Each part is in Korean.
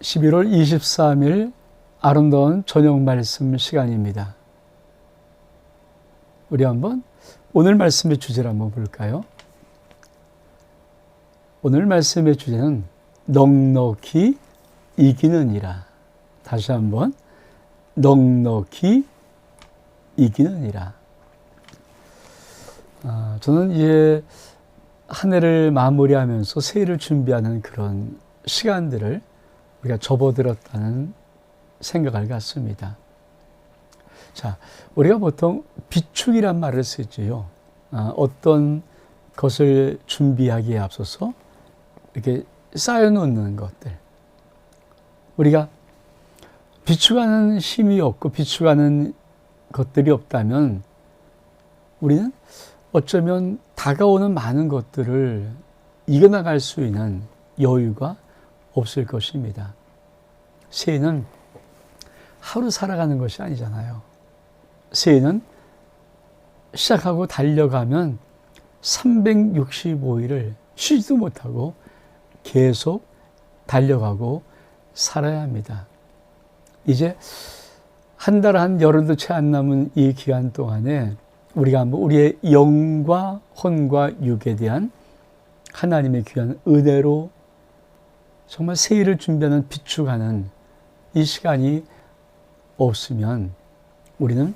11월 23일 아름다운 저녁 말씀 시간입니다. 우리 한번 오늘 말씀의 주제를 한번 볼까요? 오늘 말씀의 주제는 넉넉히 이기느니라. 다시 한번 넉넉히 이기느니라. 저는 이제 한 해를 마무리하면서 새해를 준비하는 그런 시간들을 우리가 접어들었다는 생각을 갖습니다. 자, 우리가 보통 비축이란 말을 쓰지요. 어떤 것을 준비하기에 앞서서 이렇게 쌓여놓는 것들. 우리가 비축하는 힘이 없고 비축하는 것들이 없다면 우리는 어쩌면 다가오는 많은 것들을 이겨나갈 수 있는 여유가 없을 것입니다. 새해는 하루 살아가는 것이 아니잖아요. 새해는 시작하고 달려가면 365일을 쉬지도 못하고 계속 달려가고 살아야 합니다. 이제 한 달 한 열흘도 채 안 남은 이 기간 동안에 우리가 한번 우리의 영과 혼과 육에 대한 하나님의 귀한 은혜로 정말 새해를 준비하는 비축하는 이 시간이 없으면 우리는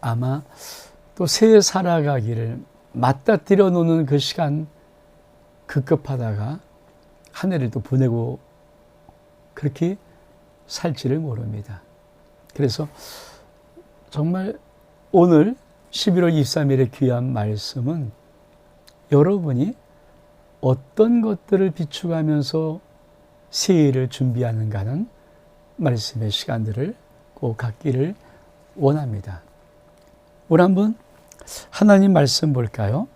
아마 또 새해 살아가기를 맞닥뜨려 놓는 그 시간 급급하다가 한 해를 또 보내고 그렇게 살지를 모릅니다. 그래서 정말 오늘 11월 23일의 귀한 말씀은 여러분이 어떤 것들을 비축하면서 새해를 준비하는가는 말씀의 시간들을 꼭 갖기를 원합니다. 오늘 한번 하나님 말씀 볼까요?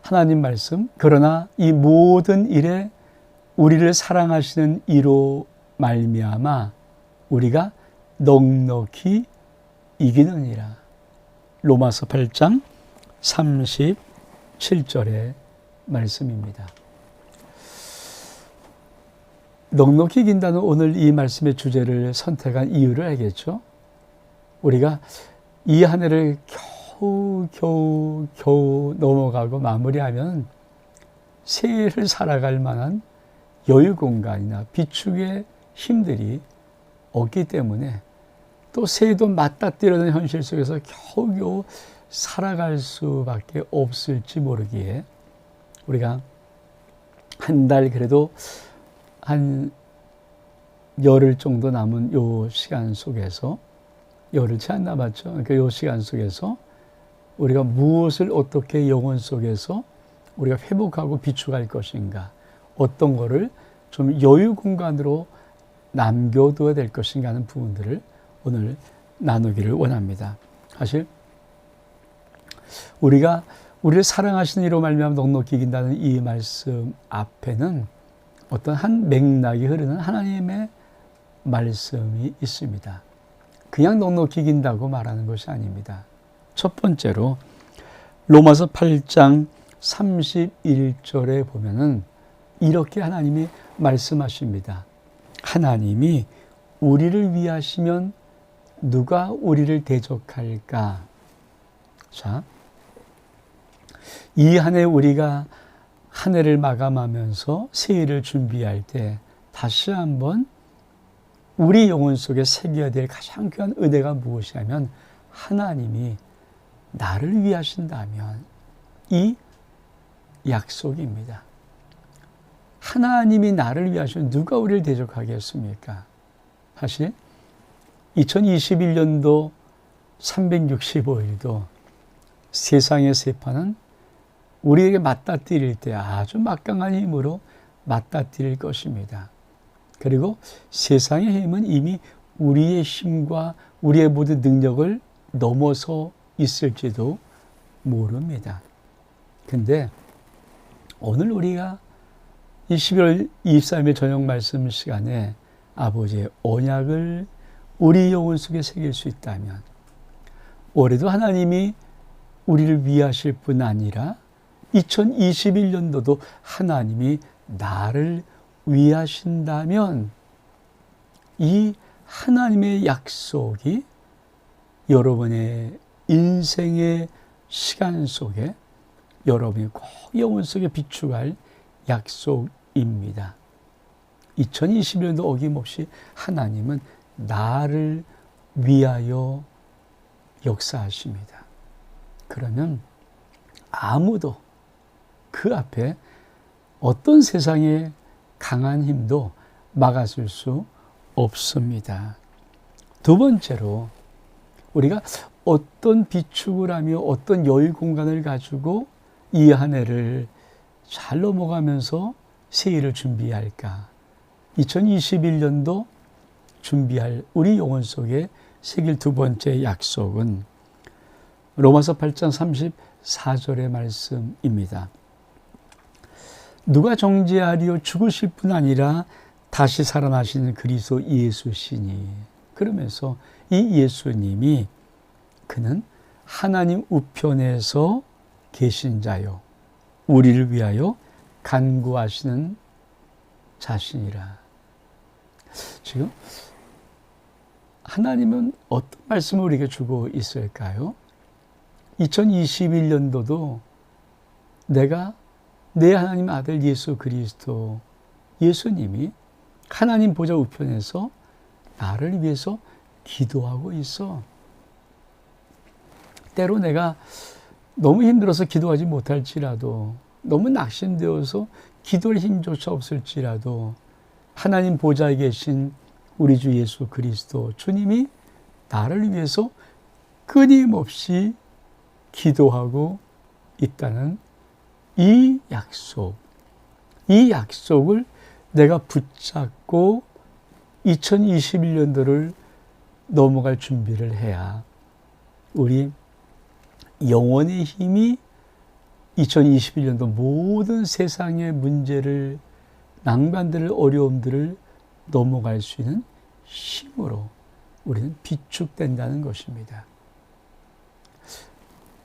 하나님 말씀, 그러나 이 모든 일에 우리를 사랑하시는 이로 말미암아 우리가 넉넉히 이기느니라. 로마서 8장 37절의 말씀입니다. 넉넉히 이긴다는 오늘 이 말씀의 주제를 선택한 이유를 알겠죠? 우리가 이 한 해를 겨우 넘어가고 마무리하면 새해를 살아갈 만한 여유 공간이나 비축의 힘들이 없기 때문에 또 새해도 맞닥뜨리는 현실 속에서 겨우겨우 살아갈 수밖에 없을지 모르기에 우리가 한 달 그래도 한 열흘 정도 남은 요 시간 속에서 열흘 채 안 남았죠. 그러니까 요 시간 속에서 우리가 무엇을 어떻게 영혼 속에서 우리가 회복하고 비축할 것인가, 어떤 거를 좀 여유 공간으로 남겨둬야 될 것인가 하는 부분들을 오늘 나누기를 원합니다. 사실 우리가 우리를 사랑하시는 이로 말미암아 넉넉히 이긴다는 이 말씀 앞에는 어떤 한 맥락이 흐르는 하나님의 말씀이 있습니다. 그냥 넉넉히 이긴다고 말하는 것이 아닙니다. 첫 번째로 로마서 8장 31절에 보면은 이렇게 하나님이 말씀하십니다. 하나님이 우리를 위하시면 누가 우리를 대적할까? 자, 이 한 해 우리가 한 해를 마감하면서 새해를 준비할 때 다시 한번 우리 영혼 속에 새겨야 될 가장 귀한 은혜가 무엇이냐면 하나님이 나를 위하신다면 이 약속입니다. 하나님이 나를 위하시면 누가 우리를 대적하겠습니까? 사실 2021년도 365일도 세상의 세파는 우리에게 맞닥뜨릴 때 아주 막강한 힘으로 맞닥뜨릴 것입니다. 그리고 세상의 힘은 이미 우리의 힘과 우리의 모든 능력을 넘어서 있을지도 모릅니다. 근데 오늘 우리가 이 11월 23일 저녁 말씀 시간에 아버지의 언약을 우리 영혼 속에 새길 수 있다면 올해도 하나님이 우리를 위하실 뿐 아니라 2021년도도 하나님이 나를 위하신다면 이 하나님의 약속이 여러분의 인생의 시간 속에 여러분이 꼭 영혼 속에 비추갈 약속입니다. 2021년도 어김없이 하나님은 나를 위하여 역사하십니다. 그러면 아무도 그 앞에 어떤 세상의 강한 힘도 막아설 수 없습니다. 두 번째로 우리가 어떤 비축을 하며 어떤 여유 공간을 가지고 이 한 해를 잘 넘어가면서 새해를 준비할까? 2021년도 준비할 우리 영혼 속에 새길 두 번째 약속은 로마서 8장 34절의 말씀입니다. 누가 정죄하리요? 죽으실 뿐 아니라 다시 살아나시는 그리스도 예수시니. 그러면서 이 예수님이 그는 하나님 우편에서 계신 자요 우리를 위하여 간구하시는 자신이라. 지금 하나님은 어떤 말씀을 우리에게 주고 있을까요? 2021년도도 내가 내 하나님 아들 예수 그리스도 예수님이 하나님 보좌 우편에서 나를 위해서 기도하고 있어. 때로 내가 너무 힘들어서 기도하지 못할지라도, 너무 낙심되어서 기도할 힘조차 없을지라도 하나님 보좌에 계신 우리 주 예수 그리스도 주님이 나를 위해서 끊임없이 기도하고 있다는 이 약속을 내가 붙잡고 2021년도를 넘어갈 준비를 해야 우리 영혼의 힘이 2021년도 모든 세상의 문제를, 난관들을, 어려움들을 넘어갈 수 있는 힘으로 우리는 비축된다는 것입니다.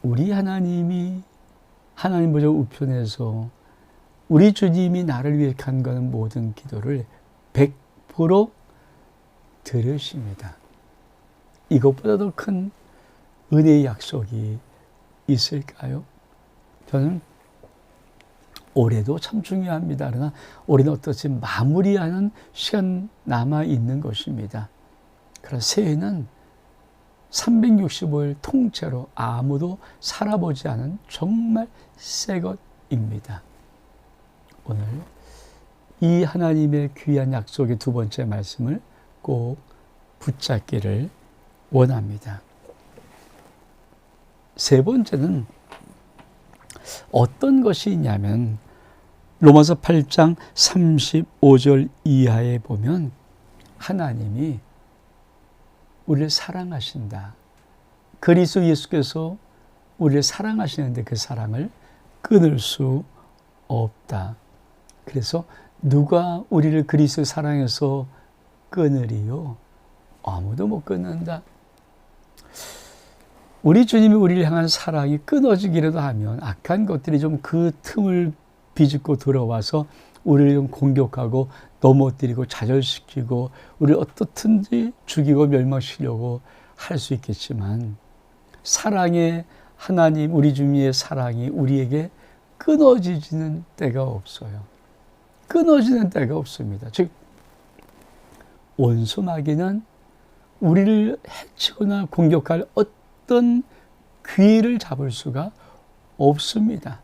우리 하나님이 하나님 보좌 우편에서 우리 주님이 나를 위해 간구하는 모든 기도를 100% 들으십니다. 이것보다 더 큰 은혜의 약속이 있을까요? 저는 올해도 참 중요합니다. 그러나 올해는 어떻지 마무리하는 시간 남아있는 것입니다. 그러나 새해는 365일 통째로 아무도 살아보지 않은 정말 새 것입니다. 오늘 이 하나님의 귀한 약속의 두 번째 말씀을 꼭 붙잡기를 원합니다. 세 번째는 어떤 것이 있냐면 로마서 8장 35절 이하에 보면 하나님이 우리를 사랑하신다. 그리스도 예수께서 우리를 사랑하시는데 그 사랑을 끊을 수 없다. 그래서 누가 우리를 그리스도 사랑해서 끊으리요? 아무도 못 끊는다. 우리 주님이 우리를 향한 사랑이 끊어지기라도 하면 악한 것들이 좀 그 틈을 비집고 들어와서 우리를 좀 공격하고 넘어뜨리고 좌절시키고 우리를 어떻든지 죽이고 멸망시키려고 할 수 있겠지만 사랑의 하나님, 우리 주님의 사랑이 우리에게 끊어지지는 때가 없어요. 끊어지는 때가 없습니다. 즉 원수마귀는 우리를 해치거나 공격할 어떤 기회를 잡을 수가 없습니다.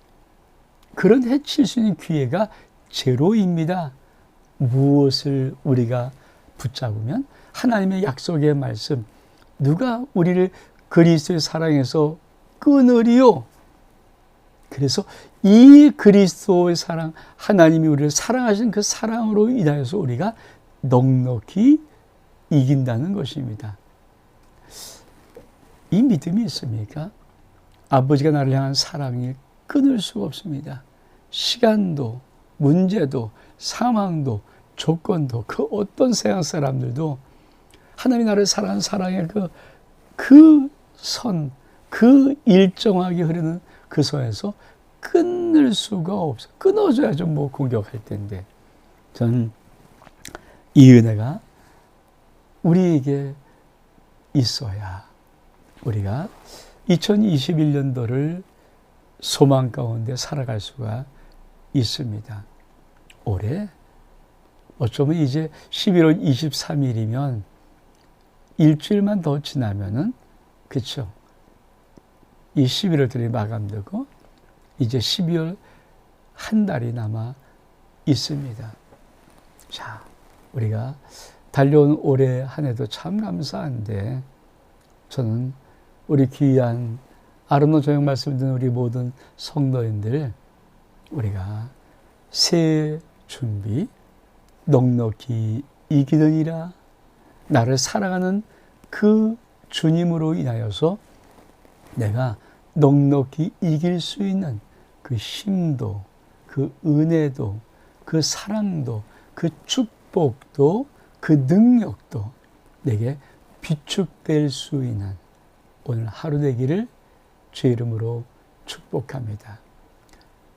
그런 해칠 수 있는 기회가 제로입니다. 무엇을 우리가 붙잡으면 하나님의 약속의 말씀, 누가 우리를 그리스도의 사랑에서 끊으리요? 그래서 이 그리스도의 사랑, 하나님이 우리를 사랑하신 그 사랑으로 인하여서 우리가 넉넉히 이긴다는 것입니다. 이 믿음이 있습니까? 아버지가 나를 향한 사랑이 끊을 수가 없습니다. 시간도, 문제도, 상황도, 조건도, 그 어떤 세상 사람들도 하나님이 나를 사랑하는 사랑의 그 선, 그 일정하게 흐르는 그 선에서 끊을 수가 없어요. 끊어줘야죠, 뭐 공격할 텐데. 저는 이 은혜가 우리에게 있어야 우리가 2021년도를 소망 가운데 살아갈 수가 있습니다. 올해 어쩌면 이제 11월 23일이면 일주일만 더 지나면은, 그쵸? 이 11월들이 마감되고 이제 12월 한 달이 남아 있습니다. 자, 우리가 달려온 올해 한 해도 참 감사한데, 저는 우리 귀한 아름다운 저녁 말씀 듣는 우리 모든 성도인들, 우리가 새해 준비 넉넉히 이기느니라, 나를 사랑하는 그 주님으로 인하여서 내가 넉넉히 이길 수 있는 그 힘도, 그 은혜도, 그 사랑도, 그 축복도, 그 능력도 내게 비축될 수 있는 오늘 하루 되기를 주의 이름으로 축복합니다.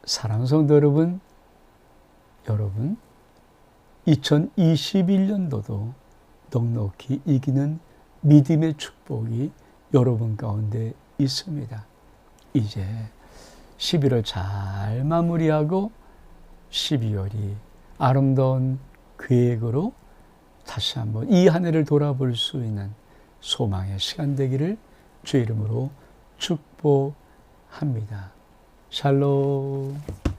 사랑하는 성도 여러분, 2021년도도 넉넉히 이기는 믿음의 축복이 여러분 가운데 있습니다. 이제 11월 잘 마무리하고 12월이 아름다운 계획으로 다시 한번 이 한 해를 돌아볼 수 있는 소망의 시간 되기를 주의 이름으로 축복합니다. 샬롬.